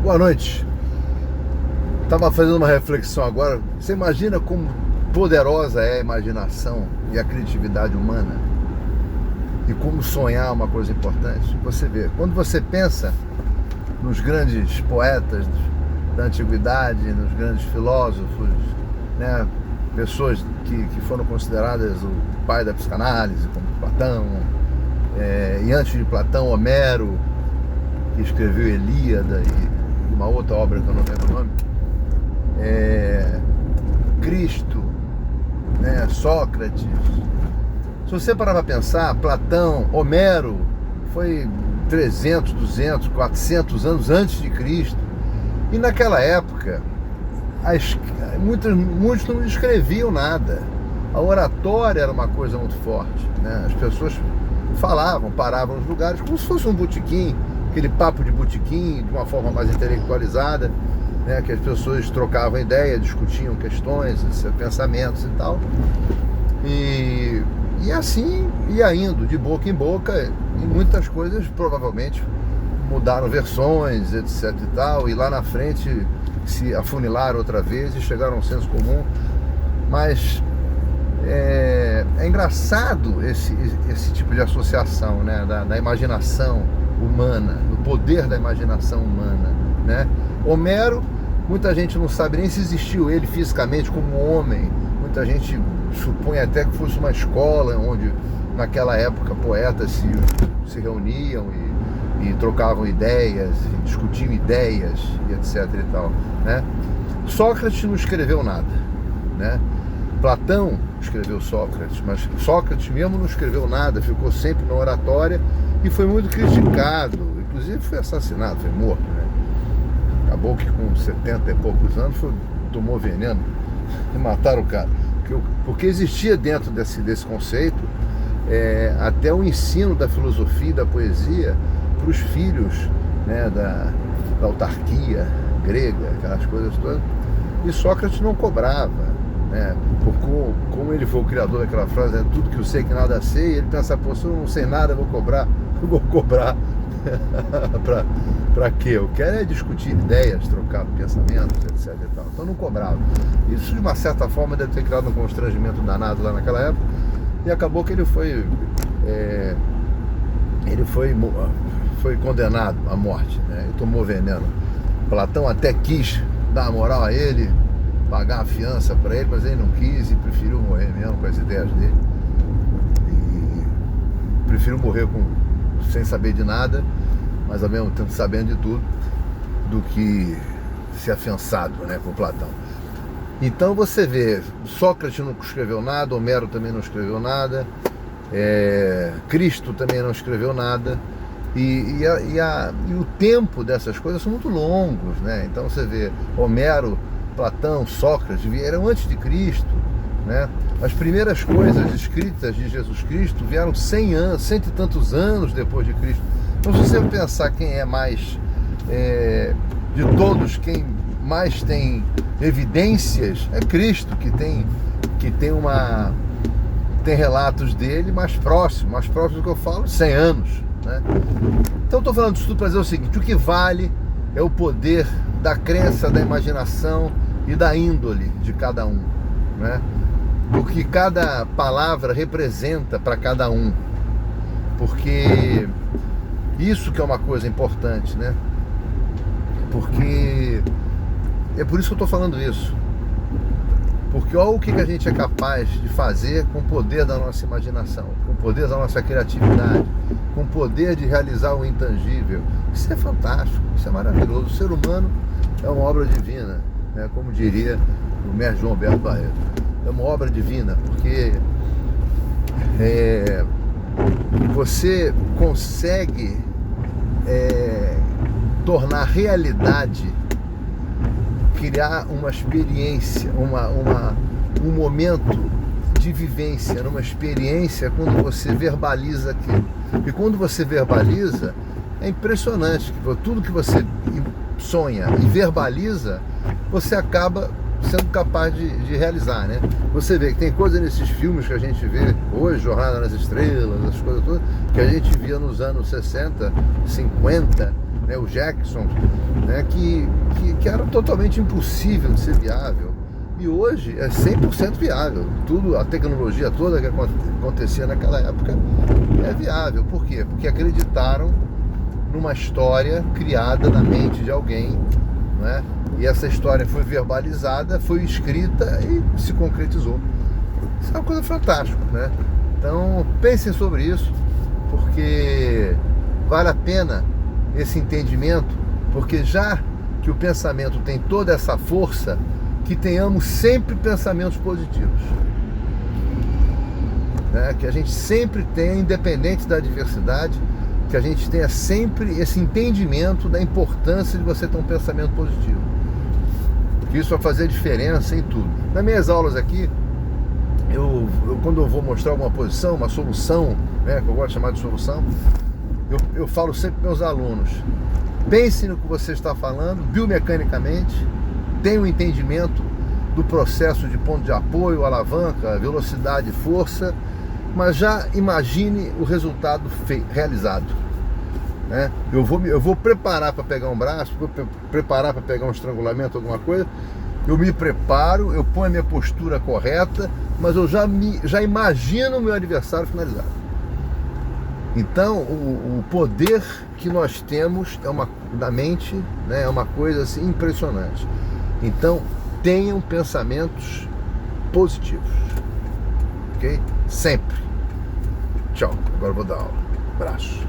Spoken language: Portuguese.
Boa noite. Estava fazendo uma reflexão agora. Você imagina como poderosa é a imaginação e a criatividade humana? E como sonhar é uma coisa importante? Você vê, quando você pensa nos grandes poetas da antiguidade, nos grandes filósofos, né, pessoas que foram consideradas o pai da psicanálise, como Platão, e antes de Platão, Homero, que escreveu Ilíada e uma outra obra que eu não lembro o nome, Cristo, né, Sócrates. Se você parar para pensar, Platão, Homero foi 300, 200, 400 anos antes de Cristo, e naquela época muitos não escreviam nada. A oratória era uma coisa muito forte, né? As pessoas falavam, paravam nos lugares como se fosse um botequim, aquele papo de botequim, de uma forma mais intelectualizada, né? Que as pessoas trocavam ideia, discutiam questões, pensamentos e tal. E assim ia indo, de boca em boca, e muitas coisas provavelmente mudaram versões, etc e tal, e lá na frente se afunilaram outra vez e chegaram ao senso comum. Mas é engraçado esse tipo de associação, né, da imaginação humana, do poder da imaginação humana, né? Homero, muita gente não sabe nem se existiu ele fisicamente como homem. Muita gente supõe até que fosse uma escola onde naquela época poetas se reuniam e trocavam ideias, e discutiam ideias, e etc e tal, né? Sócrates não escreveu nada, né? Platão escreveu Sócrates, mas Sócrates mesmo não escreveu nada, ficou sempre na oratória e foi muito criticado, inclusive foi assassinado, foi morto, né? Acabou que com 70 e poucos anos tomou veneno e mataram o cara, porque existia dentro desse conceito até o ensino da filosofia e da poesia para os filhos, né, da autarquia grega, aquelas coisas todas, e Sócrates não cobrava, né? Como ele foi o criador daquela frase, né, tudo que eu sei que nada sei, ele pensa, pô, se eu não sei nada, eu vou cobrar para quê? Eu quero é discutir ideias, trocar pensamentos, etc e tal. Então não cobrava. Isso de uma certa forma deve ter criado um constrangimento danado lá naquela época, e acabou que ele foi condenado à morte, né? E tomou veneno. Platão até quis dar moral a ele, pagar a fiança para ele, mas ele não quis e preferiu morrer mesmo com as ideias dele. E preferiu morrer sem saber de nada, mas ao mesmo tempo sabendo de tudo, do que ser afiançado, né, por Platão. Então você vê, Sócrates não escreveu nada, Homero também não escreveu nada, Cristo também não escreveu nada, e o tempo dessas coisas são muito longos, né? Então você vê, Homero, Platão, Sócrates vieram antes de Cristo, né? As primeiras coisas escritas de Jesus Cristo vieram 100 anos, cento e tantos anos depois de Cristo. Então, se você pensar quem é mais, de todos, quem mais tem evidências, é Cristo, que tem relatos dele mais próximos do que eu falo, 100 anos, né? Então, estou falando disso tudo para dizer o seguinte: o que vale é o poder da crença, da imaginação e da índole de cada um, né? O que cada palavra representa para cada um, porque isso que é uma coisa importante, né? Porque é por isso que eu estou falando isso, porque olha o que a gente é capaz de fazer com o poder da nossa imaginação, com o poder da nossa criatividade, com o poder de realizar o intangível. Isso é fantástico, isso é maravilhoso. O ser humano é uma obra divina, né? Como diria o mestre João Alberto Barreto, é uma obra divina, porque você consegue tornar realidade, criar uma experiência, um momento de vivência, numa experiência, quando você verbaliza aquilo. E quando você verbaliza, é impressionante que tudo que você sonha e verbaliza, você acaba sendo capaz de realizar, né? Você vê que tem coisa nesses filmes que a gente vê hoje, Jornada nas Estrelas, as coisas todas, que a gente via nos anos 60, 50, né, o Jackson, né, que era totalmente impossível de ser viável. E hoje é 100% viável. Tudo, a tecnologia toda que acontecia naquela época é viável. Por quê? Porque acreditaram numa história criada na mente de alguém, né? E essa história foi verbalizada, foi escrita e se concretizou. Isso é uma coisa fantástica, né? Então pensem sobre isso, porque vale a pena esse entendimento, porque já que o pensamento tem toda essa força, que tenhamos sempre pensamentos positivos, né? Que a gente sempre tenha, independente da adversidade, que a gente tenha sempre esse entendimento da importância de você ter um pensamento positivo, que isso vai fazer a diferença em tudo. Nas minhas aulas aqui, quando eu vou mostrar alguma posição, uma solução, né, que eu gosto de chamar de solução, eu falo sempre para meus alunos: pense no que você está falando biomecanicamente, tenha um entendimento do processo de ponto de apoio, alavanca, velocidade e força, mas já imagine o resultado realizado, né? Eu vou preparar para pegar um braço, vou preparar para pegar um estrangulamento, alguma coisa, eu me preparo, eu ponho a minha postura correta, mas eu já imagino o meu adversário finalizado. Então, o poder que nós temos da mente, né, é uma coisa assim impressionante. Então, tenham pensamentos positivos, ok? Sempre. Tchau. Agora eu vou dar aula. Abraço.